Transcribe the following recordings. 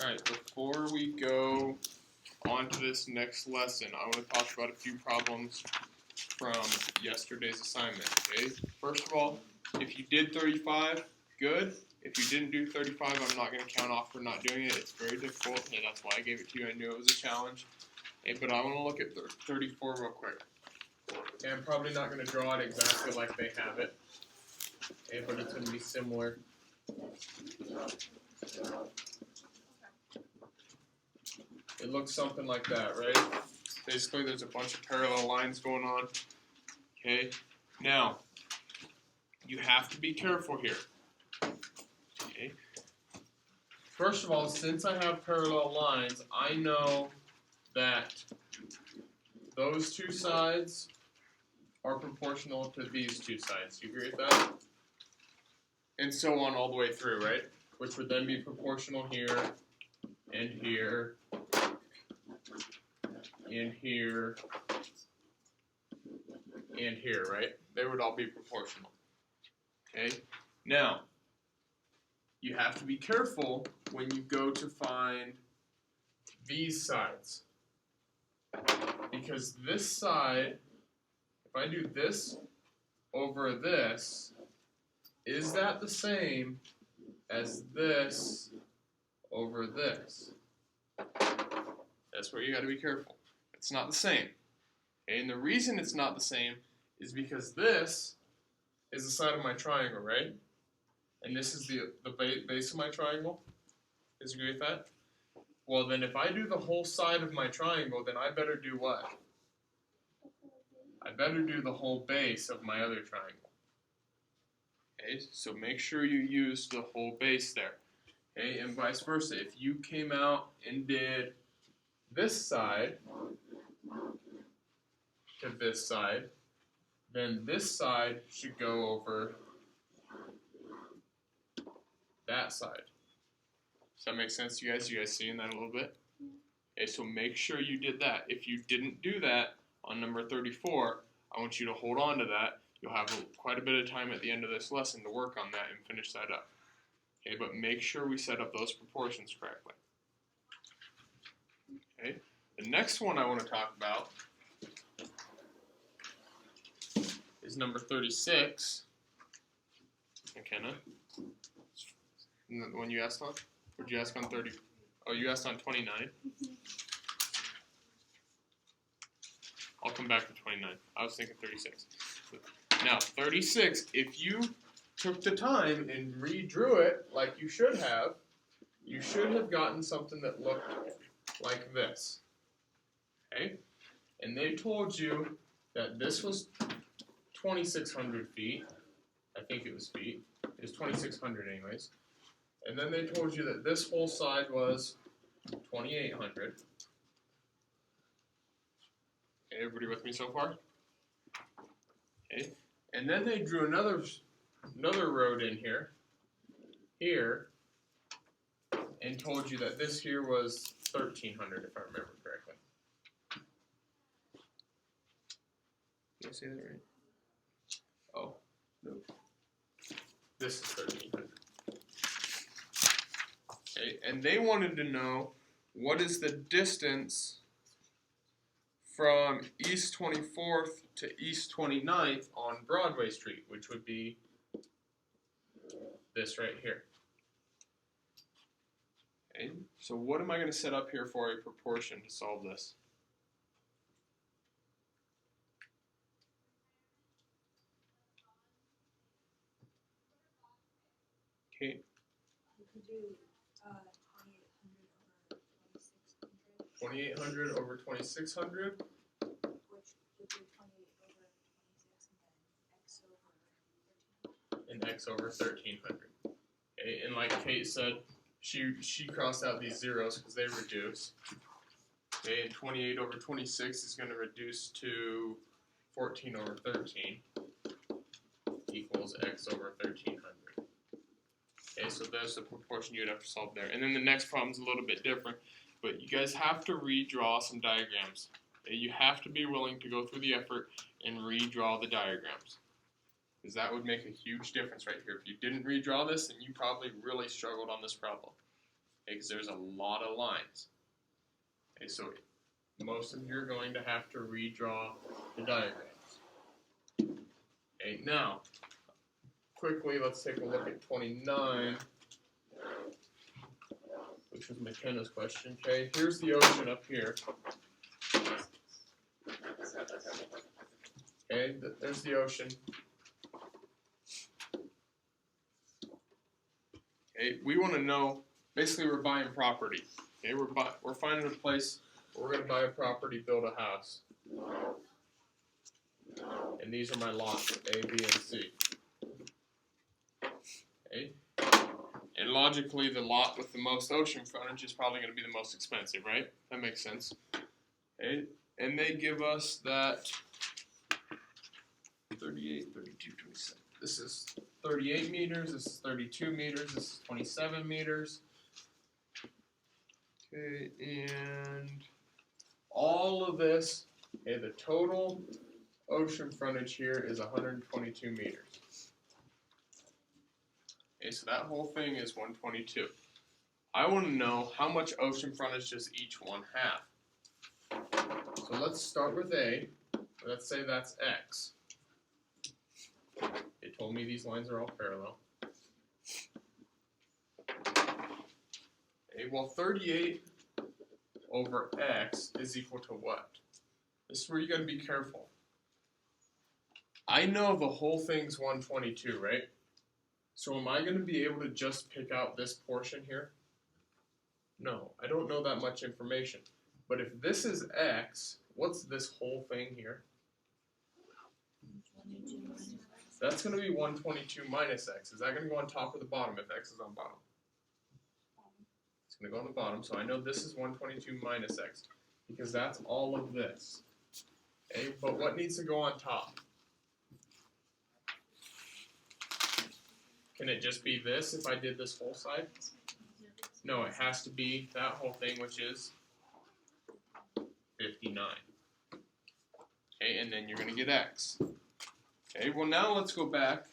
Alright, before we go on to this next lesson, I want to talk about a few problems from yesterday's assignment, okay? First of all, if you did 35, good. If you didn't do 35, I'm not going to count off for not doing it. It's very difficult, and that's why I gave it to you. I knew it was a challenge. Okay, but I want to look at 34 real quick. Okay, I'm probably not going to draw it exactly like they have it, okay, but it's going to be similar. It looks something like that, right? Basically, there's a bunch of parallel lines going on. Okay, now, you have to be careful here. Okay. First of all, since I have parallel lines, I know that those two sides are proportional to these two sides. Do you agree with that? And so on all the way through, right? Which would then be proportional here, and here, and here, and here, right? They would all be proportional. Okay? Now, you have to be careful when you go to find these sides. Because this side, if I do this over this, is that the same as this over this? That's where you got to be careful. It's not the same. Okay? And the reason it's not the same is because this is the side of my triangle, right? And this is the base of my triangle. Is you agree with that? Well, then if I do the whole side of my triangle, then I better do what? I better do the whole base of my other triangle. Okay, so make sure you use the whole base there. Okay, and vice versa. If you came out and did this side to this side, then this side should go over that side. Does that make sense to you guys? You guys seeing that a little bit? Okay, so make sure you did that. If you didn't do that on number 34, I want you to hold on to that. You'll have quite a bit of time at the end of this lesson to work on that and finish that up. Okay, but make sure we set up those proportions correctly. Okay, the next one I want to talk about is number 36. McKenna, the one you asked on? Or did you ask on 30? Oh, you asked on 29. I'll come back to 29. I was thinking 36. Now, 36, if you took the time and redrew it like you should have gotten something that looked like this. Okay? And they told you that this was 2,600 feet. I think it was feet. It was 2,600 anyways. And then they told you that this whole side was 2,800. Okay, everybody with me so far? Okay. And then they drew another road in here, and told you that this here was 1,300, if I remember correctly. Did I say that right? Oh, no. This is 1,300. Okay, and they wanted to know what is the distance from East 24th to East 29th on Broadway Street, which would be this right here. Okay, so what am I going to set up here for a proportion to solve this? Okay. You could do 2,800 over 2,600. Which would be 28 over 26 and then x over 1300. And x over 1,300. Okay, and like Kate said, she crossed out these zeros because they reduce. Okay, and 28 over 26 is going to reduce to 14 over 13 equals x over 1,300. Okay, so there's the proportion you'd have to solve there. And then the next problem is a little bit different, but you guys have to redraw some diagrams. Okay, you have to be willing to go through the effort and redraw the diagrams, because that would make a huge difference right here. If you didn't redraw this, then you probably really struggled on this problem. because there's a lot of lines. Okay, so most of you are going to have to redraw the diagrams. Okay, now, quickly, let's take a look at 29, which was McKenna's question. Okay, here's the ocean up here. Okay, there's the ocean. Okay, we want to know, basically we're buying property. Okay, we're finding a place where we're going to buy a property, build a house. And these are my lots, A, B, and C. Okay, and logically the lot with the most ocean frontage is probably going to be the most expensive, right? That makes sense. Okay, and they give us that 38, 32, 27. This is 38 meters, this is 32 meters, this is 27 meters. Okay, and all of this, okay, the total ocean frontage here is 122 meters. Okay, so that whole thing is 122. I want to know how much ocean frontage does each one have. So let's start with A. Let's say that's X. It told me these lines are all parallel. Okay, well 38 over X is equal to what? This is where you got to be careful. I know the whole thing's 122, right? So am I going to be able to just pick out this portion here? No, I don't know that much information. But if this is X, what's this whole thing here? That's going to be 122 minus X. Is that going to go on top or the bottom if X is on bottom? It's going to go on the bottom, so I know this is 122 minus X because that's all of this. Okay, but what needs to go on top? Can it just be this if I did this whole side? No, it has to be that whole thing, which is 59. Okay, and then you're going to get X. Okay, well now let's go back.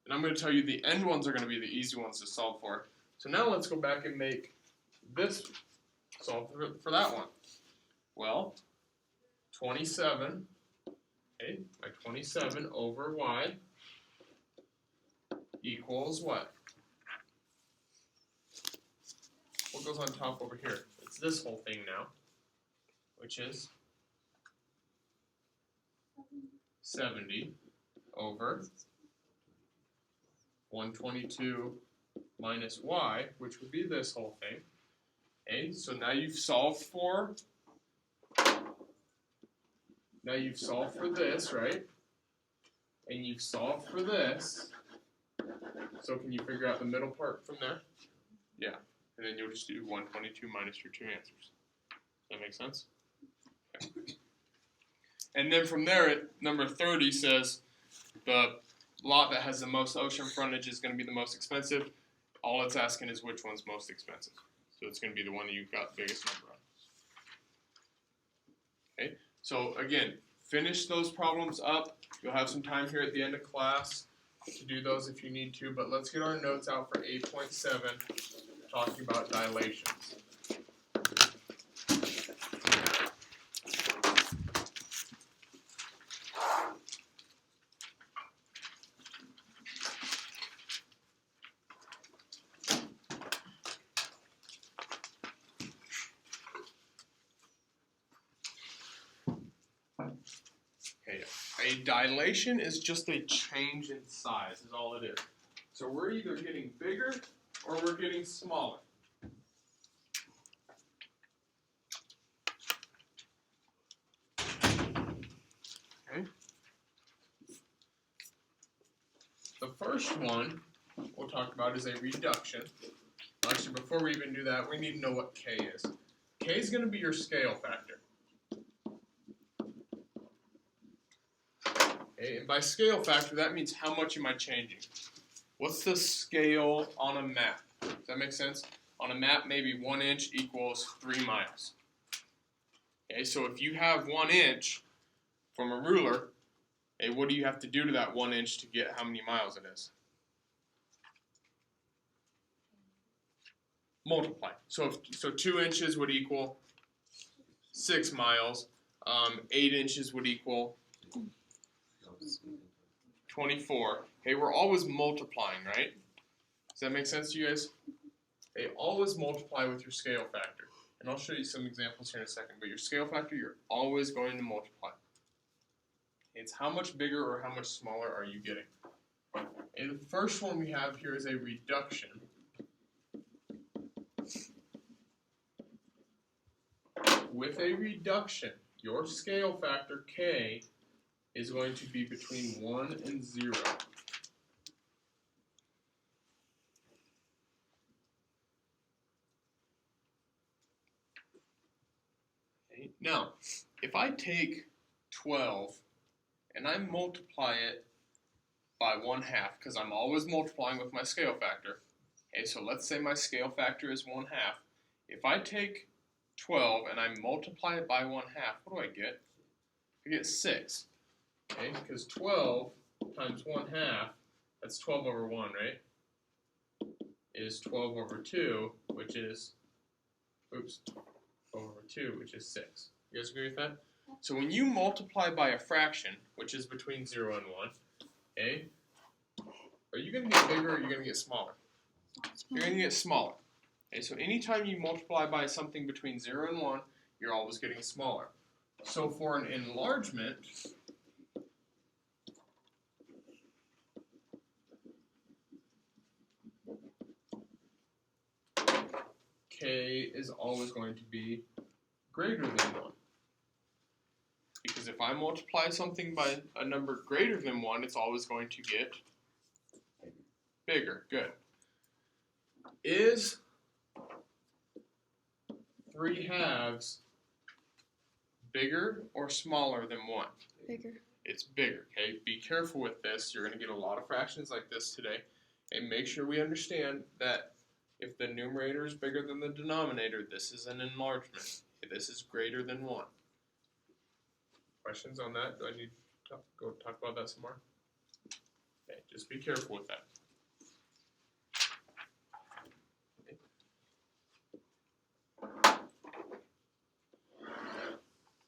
And I'm going to tell you the end ones are going to be the easy ones to solve for. So now let's go back and make this solve for that one. Well, 27, okay, my 27 over y equals what? What goes on top over here? It's this whole thing now, which is 70 over 122 minus y, which would be this whole thing. Okay, so now you've solved for this, right? And you've solved for this. So can you figure out the middle part from there? Yeah. And then you'll just do 122 minus your two answers. Does that make sense? Okay. And then from there, number 30 says the lot that has the most ocean frontage is going to be the most expensive. All it's asking is which one's most expensive. So it's going to be the one that you've got the biggest number on. Okay, so again, finish those problems up. You'll have some time here at the end of class to do those if you need to, but let's get our notes out for 8.7, talking about dilations. Okay, a dilation is just a change in size, is all it is. So we're either getting bigger or we're getting smaller. Okay. The first one we'll talk about is a reduction. Actually, before we even do that, we need to know what K is. K is going to be your scale factor. Okay, and by scale factor, that means how much am I changing? What's the scale on a map? Does that make sense? On a map, maybe 1 inch equals 3 miles. Okay, so if you have 1 inch from a ruler, Okay, what do you have to do to that 1 inch to get how many miles it is? Multiply. So 2 inches would equal 6 miles. 8 inches would equal 24. Okay, we're always multiplying, right? Does that make sense to you guys? Okay, always multiply with your scale factor. And I'll show you some examples here in a second. But your scale factor, you're always going to multiply. It's how much bigger or how much smaller are you getting? And the first one we have here is a reduction. With a reduction, your scale factor K is going to be between 1 and 0. Okay. Now, if I take 12 and I multiply it by 1/2, because I'm always multiplying with my scale factor. Okay, so let's say my scale factor is 1/2. If I take 12 and I multiply it by 1/2, what do I get? I get 6. Okay, because 12 times 1/2, that's 12 over 1, right? Is 12 over 2, which is, 12 over 2, which is 6. You guys agree with that? So when you multiply by a fraction, which is between 0 and 1, okay, are you going to get bigger or are you going to get smaller? You're going to get smaller. Okay, so anytime you multiply by something between 0 and 1, you're always getting smaller. So for an enlargement, K is always going to be greater than 1. Because if I multiply something by a number greater than 1, it's always going to get bigger. Good. Is 3/2 bigger or smaller than 1? Bigger. It's bigger, okay? Be careful with this. You're going to get a lot of fractions like this today. And make sure we understand that if the numerator is bigger than the denominator, this is an enlargement. Okay, this is greater than 1. Questions on that? Do I need to go talk about that some more? Okay, just be careful with that.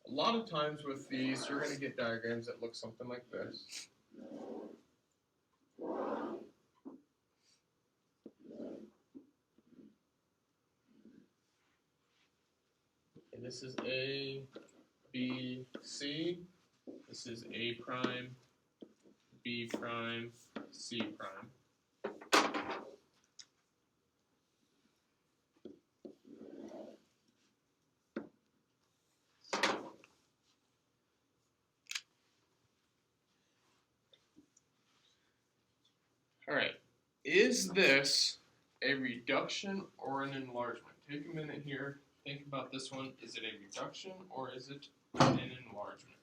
A lot of times with these, you're going to get diagrams that look something like this. And this is A, B, C. This is A prime, B prime, C prime. All right, is this a reduction or an enlargement? Take a minute here, think about this one. Is it a reduction or is it an enlargement?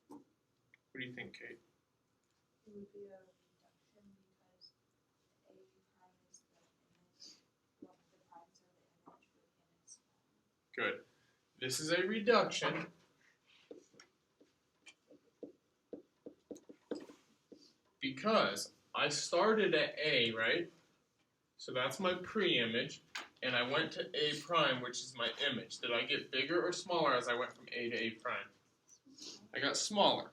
What do you think, Kate? It would be a reduction because A prime is the image, one of the primes are the image within its Good. This is a reduction. Because I started at A, right? So that's my pre-image, and I went to A prime, which is my image. Did I get bigger or smaller as I went from A to A prime? I got smaller.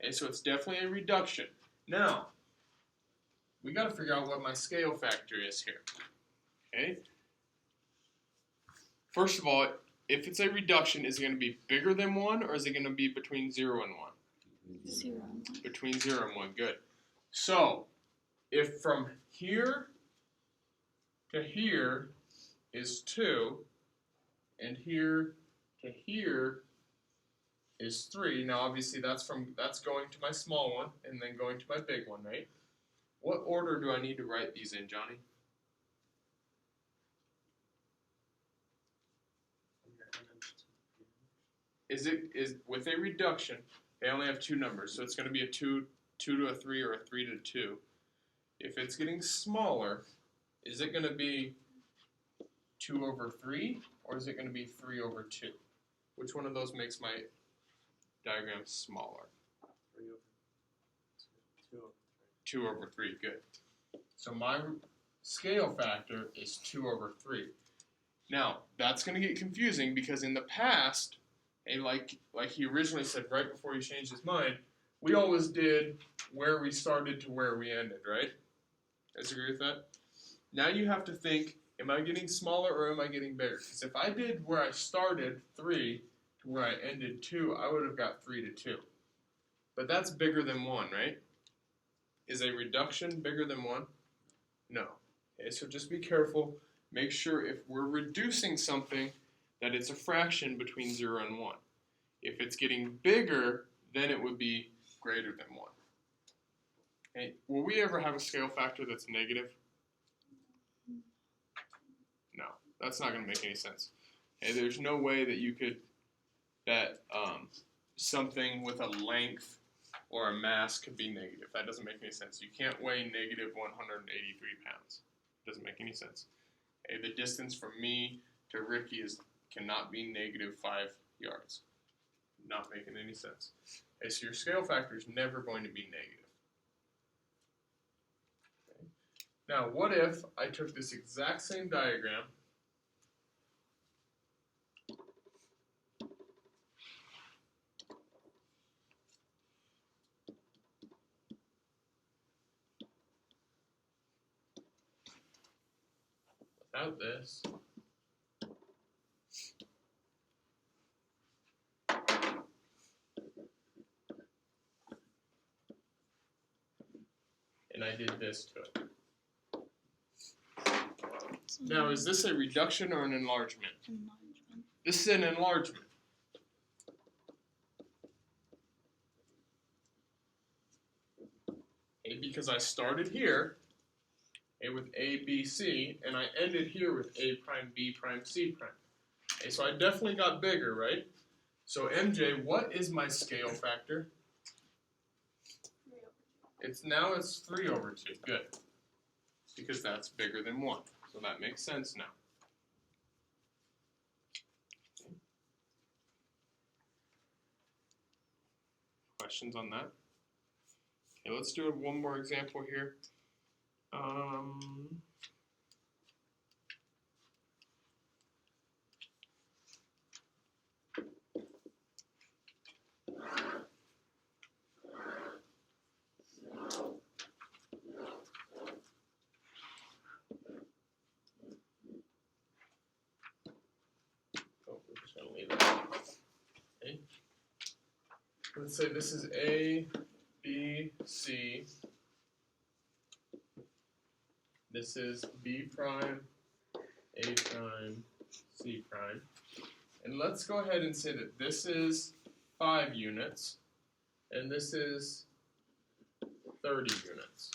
Okay, so it's definitely a reduction. Now, we got to figure out what my scale factor is here. Okay? First of all, if it's a reduction, is it going to be bigger than 1, or is it going to be between 0 and 1? 0. Between 0 and 1, good. So, if from here to here is 2, and here to here is 3, now obviously that's going to my small one, and then going to my big one, right? What order do I need to write these in, Johnny? Is with a reduction, they only have 2 numbers, so it's going to be a 2 to a 3 or a 3 to 2. If it's getting smaller, Is it going to be 2 over 3, or is it going to be 3 over 2? Which one of those makes my diagram smaller? 3 over 2 over 2 over 3, good. So my scale factor is 2 over 3. Now, that's going to get confusing because in the past, and like he originally said right before he changed his mind, we always did where we started to where we ended, right? Guys agree with that? Now you have to think, am I getting smaller or am I getting bigger? Because if I did where I started 3 to where I ended 2, I would have got 3 to 2. But that's bigger than 1, right? Is a reduction bigger than 1? No. Okay, so just be careful. Make sure if we're reducing something that it's a fraction between 0 and 1. If it's getting bigger, then it would be greater than 1. Okay, will we ever have a scale factor that's negative? No, that's not going to make any sense. Okay, there's no way that you could, that something with a length or a mass could be negative. That doesn't make any sense. You can't weigh negative 183 pounds. It doesn't make any sense. Okay, the distance from me to Ricky cannot be negative 5 yards. Not making any sense. Okay, so your scale factor is never going to be negative. Okay. Now, what if I took this exact same diagram without this, and I did this to it. Now, is this a reduction or an enlargement? Enlargement. This is an enlargement. Okay, because I started here with A, B, C, and I ended here with A prime, B prime, C prime. Okay, so I definitely got bigger, right? So MJ, what is my scale factor? 3 over 2. It's 3 over 2. Good. Because that's bigger than 1. So that makes sense now. Questions on that? Okay, let's do one more example here. Oh, we're just going to leave it. Okay. Let's say this is A, B, C. This is B prime, A prime, C prime. And let's go ahead and say that this is 5 units, and this is 30 units.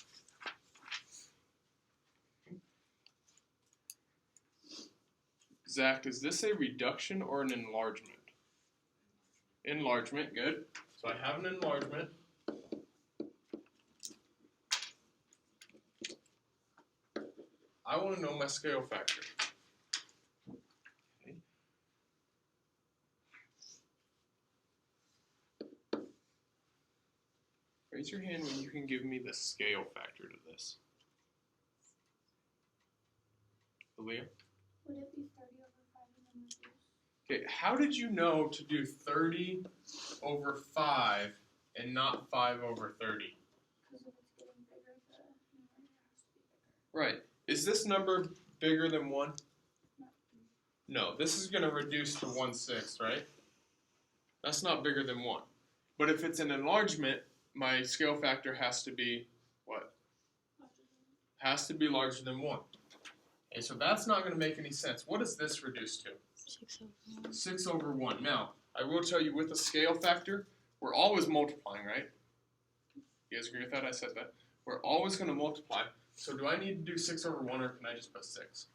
Zach, is this a reduction or an enlargement? Enlargement, good. So I have an enlargement. I want to know my scale factor. Okay. Raise your hand when you can give me the scale factor to this. Aaliyah? Would it be 30 over 5 and then reduce? Okay, how did you know to do 30 over 5 and not 5 over 30? Because if it's getting bigger, the numerator has to be bigger. Right. Is this number bigger than 1? No. No, this is going to reduce to 1/6, right? That's not bigger than 1. But if it's an enlargement, my scale factor has to be what? Has to be larger than 1. Okay, so that's not going to make any sense. What does this reduce to? 6 over 1. 6 over 1. Now, I will tell you with a scale factor, we're always multiplying, right? You guys agree with that? I said that. We're always going to multiply. So do I need to do 6 over 1 or can I just put 6?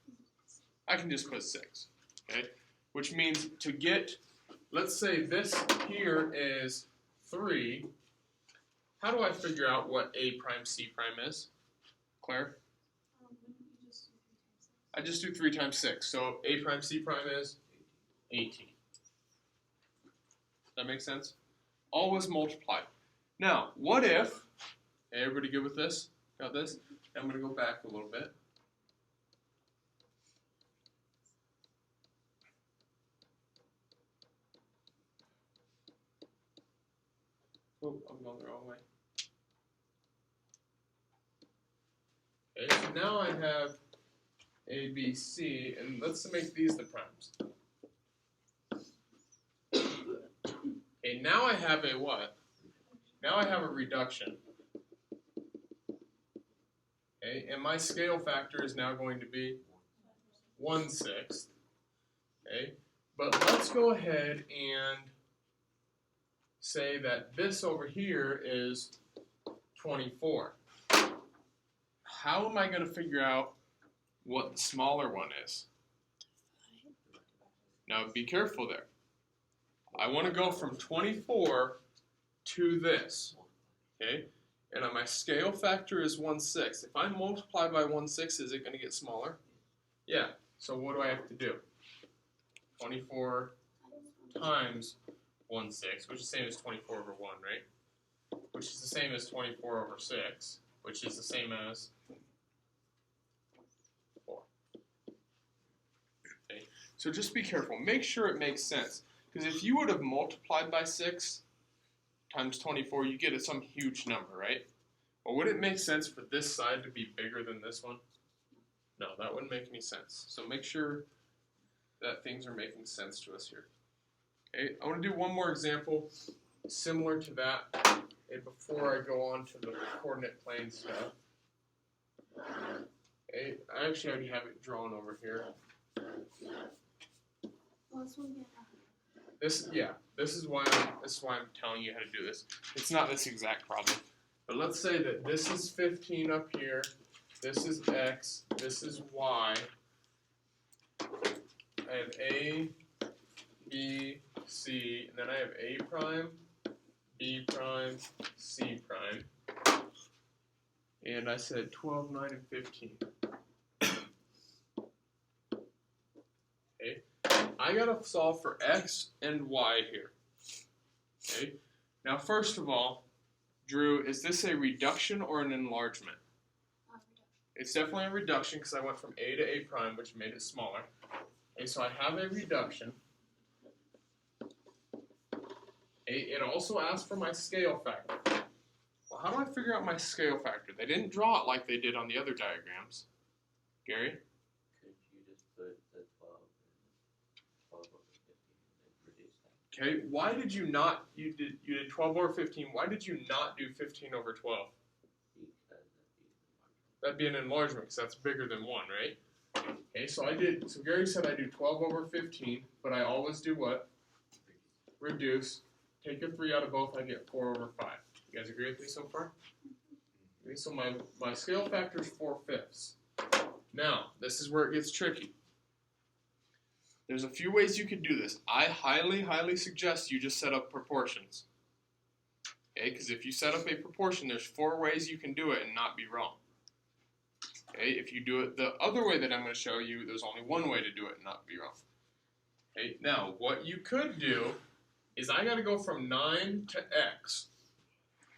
I can just put 6. Okay? Which means to get, let's say this here is 3. How do I figure out what A prime C prime is? Claire? Wouldn't you just use I just do 3 times 6. So A prime C prime is 18. Does that make sense? Always multiply. Now, what if, hey, everybody good with this? Got this? I'm going to go back a little bit. Oh, I'm going the wrong way. Okay, so now I have A, B, C, and let's make these the primes. Okay, now I have a what? Now I have a reduction. Okay, and my scale factor is now going to be 1/6. Okay, but let's go ahead and say that this over here is 24. How am I going to figure out what the smaller one is? Now be careful there. I want to go from 24 to this. Okay? And my scale factor is 1/6. If I multiply by 1/6, is it going to get smaller? Yeah. So what do I have to do? 24 times 1/6, which is the same as 24 over 1, right? Which is the same as 24 over 6, which is the same as 4. Okay. So just be careful. Make sure it makes sense. Because if you would have multiplied by 6 times 24, you get some huge number, right? Well, would it make sense for this side to be bigger than this one? No, that wouldn't make any sense. So make sure that things are making sense to us here. Okay, I want to do one more example similar to that before I go on to the coordinate plane stuff. Okay, I actually already have it drawn over here. This is why I'm telling you how to do this. It's not this exact problem. But let's say that this is 15 up here, this is X, this is Y. I have A, B, C, and then I have A prime, B prime, C prime. And I said 12, 9, and 15. Okay. I gotta solve for X and Y here. Okay. Now, first of all, Drew, is this a reduction or an enlargement? It's definitely a reduction because I went from A to A prime, which made it smaller. Okay, so I have a reduction. It also asks for my scale factor. Well, how do I figure out my scale factor? They didn't draw it like they did on the other diagrams. Gary? Could you just put the 12 and 12 over 15 and reduce that? Okay, why did you not, you did 12 over 15, why did you not do 15 over 12? Because That'd be an enlargement because that's bigger than 1, right? Okay, so Gary said I do 12 over 15, but I always do what? Reduce. Take a 3 out of both, I get 4 over 5. You guys agree with me so far? Okay, so my scale factor is 4/5. Now, this is where it gets tricky. There's a few ways you could do this. I highly, highly suggest you just set up proportions. Okay, because if you set up a proportion, there's 4 ways you can do it and not be wrong. Okay, if you do it the other way that I'm going to show you, there's only one way to do it and not be wrong. Okay, now what you could do is I got to go from 9 to X.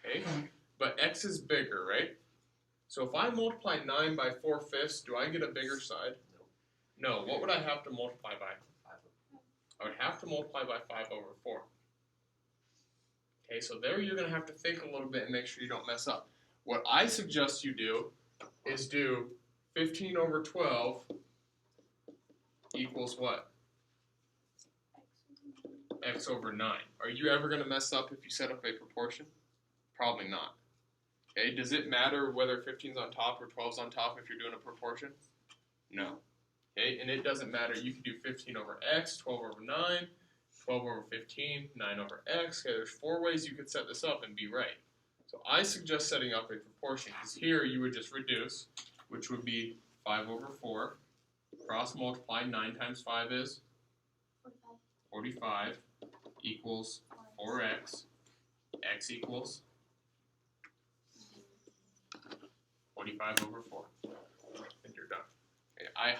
Okay, but X is bigger, right? So if I multiply 9 by 4/5, do I get a bigger side? No. What would I have to multiply by? I would have to multiply by 5 over 4. Okay, so there you're going to have to think a little bit and make sure you don't mess up. What I suggest you do is do 15 over 12 equals what? X over 9. Are you ever going to mess up if you set up a proportion? Probably not. Okay, does it matter whether 15's on top or 12's on top if you're doing a proportion? No. Okay, and it doesn't matter. You can do 15 over X, 12 over 9, 12 over 15, 9 over X. Okay, there's 4 ways you could set this up and be right. So I suggest setting up a proportion because here you would just reduce, which would be 5 over 4. Cross multiply, 9 times 5 is? 45 equals 4x. X equals 45 over 4. And you're done. Okay, I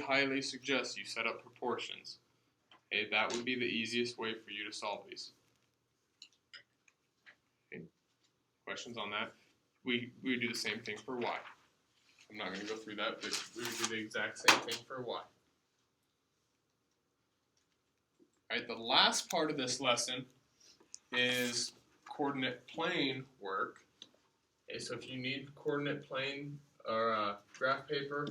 highly suggest you set up proportions. Okay, that would be the easiest way for you to solve these. Okay, questions on that? We would do the same thing for y. I'm not going to go through that, but we would do the exact same thing for y. Alright, the last part of this lesson is coordinate plane work. Okay, so if you need coordinate plane or graph paper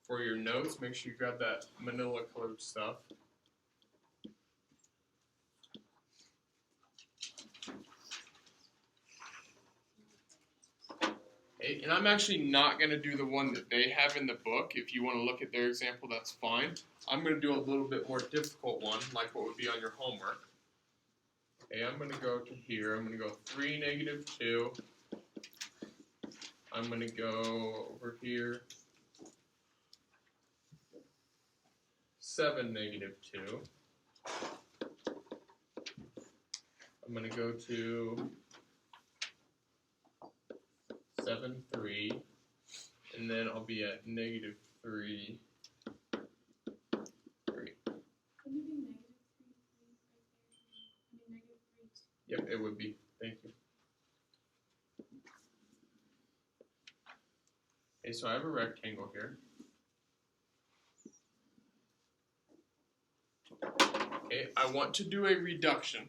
for your notes, make sure you grab that manila colored stuff. Okay, and I'm actually not going to do the one that they have in the book. If you want to look at their example, that's fine. I'm going to do a little bit more difficult one, like what would be on your homework. Okay, I'm going to go to here. I'm going to go 3, -2. I'm going to go over here. 7, -2. I'm going to go to 7, 3, and then I'll be at -3, 3. Can you be -3, 3 right there? I mean -3. Yep, it would be. Thank you. Okay, so I have a rectangle here. Okay, I want to do a reduction.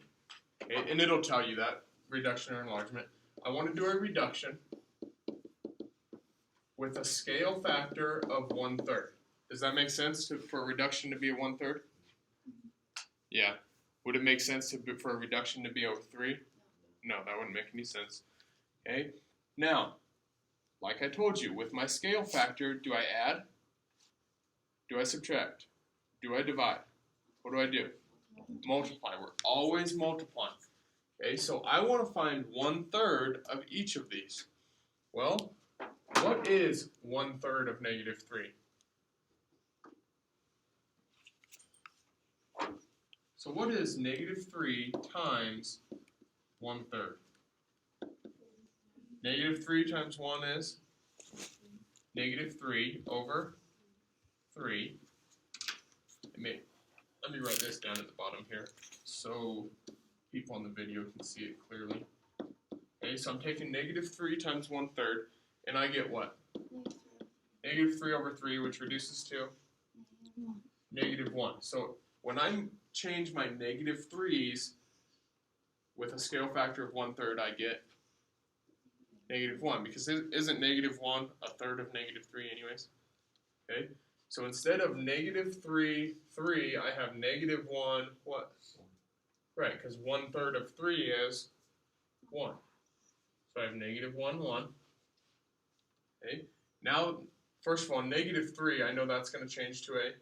Okay, and it'll tell you that, reduction or enlargement. I want to do a reduction with a scale factor of 1/3. Does that make sense for a reduction to be a 1/3? Yeah. Would it make sense for a reduction to be over 3? No, that wouldn't make any sense. Okay. Now, like I told you, with my scale factor, do I add? Do I subtract? Do I divide? What do I do? Multiply. We're always multiplying. Okay, so I want to find 1/3 of each of these. Well, what is 1/3 of -3? So what is -3 times 1/3? -3 times 1 is -3 over 3. Let me write this down at the bottom here so people on the video can see it clearly. Okay, so I'm taking -3 times 1/3, and I get what? -3 over 3, which reduces to -1. So when I change my -3's with a scale factor of 1/3, I get -1, because isn't -1 1/3 of -3 anyways? Okay, so instead of -3, 3, I have -1, what? Right, because 1/3 of 3 is 1. So I have -1, 1. Okay, now, first of all, -3, I know that's going to change to a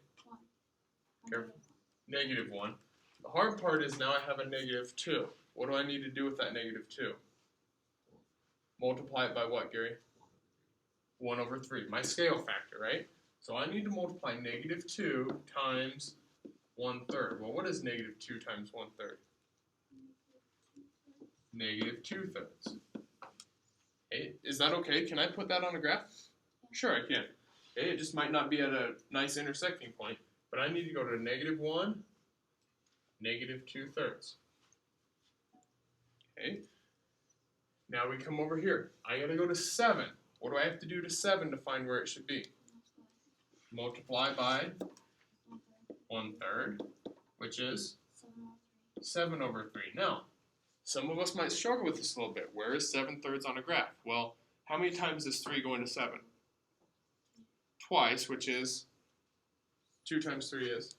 -1. The hard part is now I have a -2. What do I need to do with that -2? Multiply it by what, Gary? 1 over 3, my scale factor, right? So I need to multiply -2 times 1/3. Well, what is -2 times 1/3? -2/3. Okay, is that okay? Can I put that on a graph? Sure, I can. Okay, it just might not be at a nice intersecting point, but I need to go to -1, -2/3. Okay, now we come over here. I gotta go to 7. What do I have to do to 7 to find where it should be? Multiply by 1/3, which is 7 over 3. Now, some of us might struggle with this a little bit. Where is 7/3 on a graph? Well, how many times is 3 going to 7? Twice, which is 2 times 3 is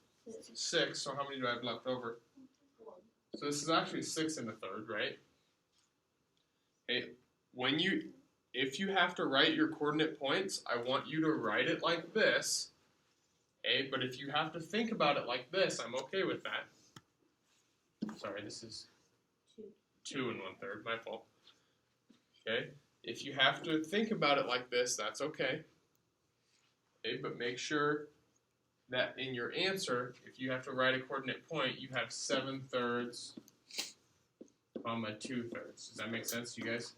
6. So how many do I have left over? So this is actually 6 1/3, right? Okay, if you have to write your coordinate points, I want you to write it like this. Okay, but if you have to think about it like this, I'm okay with that. Sorry, this is 2 1/3, my fault. Okay, if you have to think about it like this, that's okay. Okay, but make sure that in your answer, if you have to write a coordinate point, you have 7/3, 2/3. Does that make sense to you guys?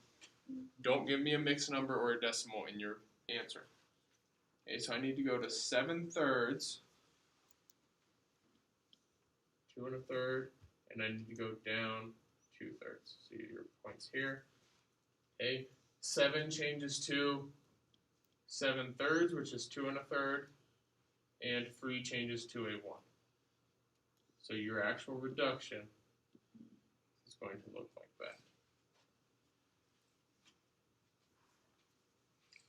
Don't give me a mixed number or a decimal in your answer. Okay, so I need to go to 7/3, 2 1/3, and I need to go down 2/3. So your points here. Okay, 7 changes to 7/3, which is 2 1/3, and 3 changes to a 1. So your actual reduction is going to look like that.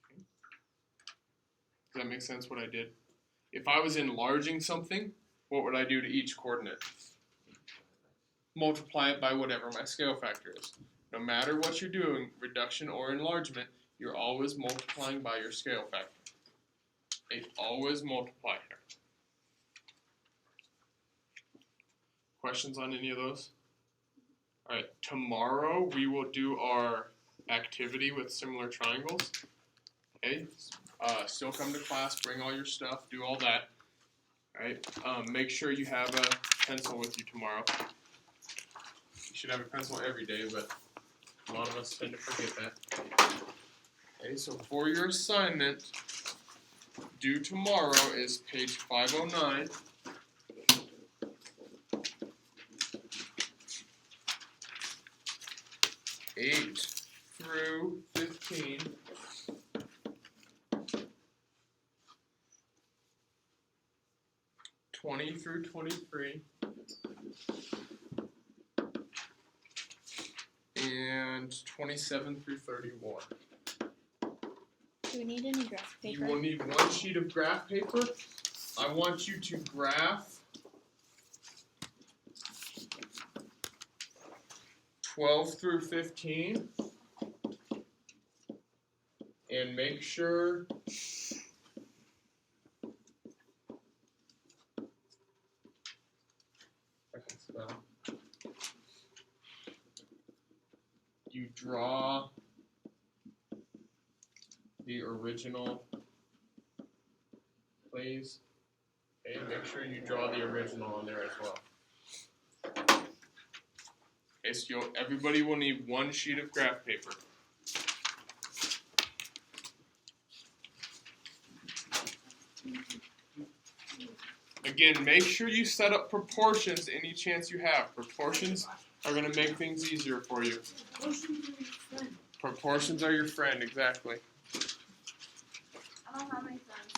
Okay. Does that make sense what I did? If I was enlarging something, what would I do to each coordinate? Multiply it by whatever my scale factor is. No matter what you're doing, reduction or enlargement, you're always multiplying by your scale factor. They always multiply here. Questions on any of those? Alright, tomorrow we will do our activity with similar triangles. Okay, still come to class, bring all your stuff, do all that. Alright, make sure you have a pencil with you tomorrow. You should have a pencil every day, but a lot of us tend to forget that. Okay, so for your assignment, due tomorrow is page 509. Eight through 15. Twenty through 23. And 27 through 31. Do we need any graph You paper? will need one sheet of graph paper. I want you to graph 12 through 15 and make sure I can spell. You draw the original, please. Okay, make sure you draw the original on there as well. Okay, so everybody will need one sheet of graph paper. Again, make sure you set up proportions any chance you have. Proportions are going to make things easier for you. Proportions are your friend, exactly. I don't have any friends.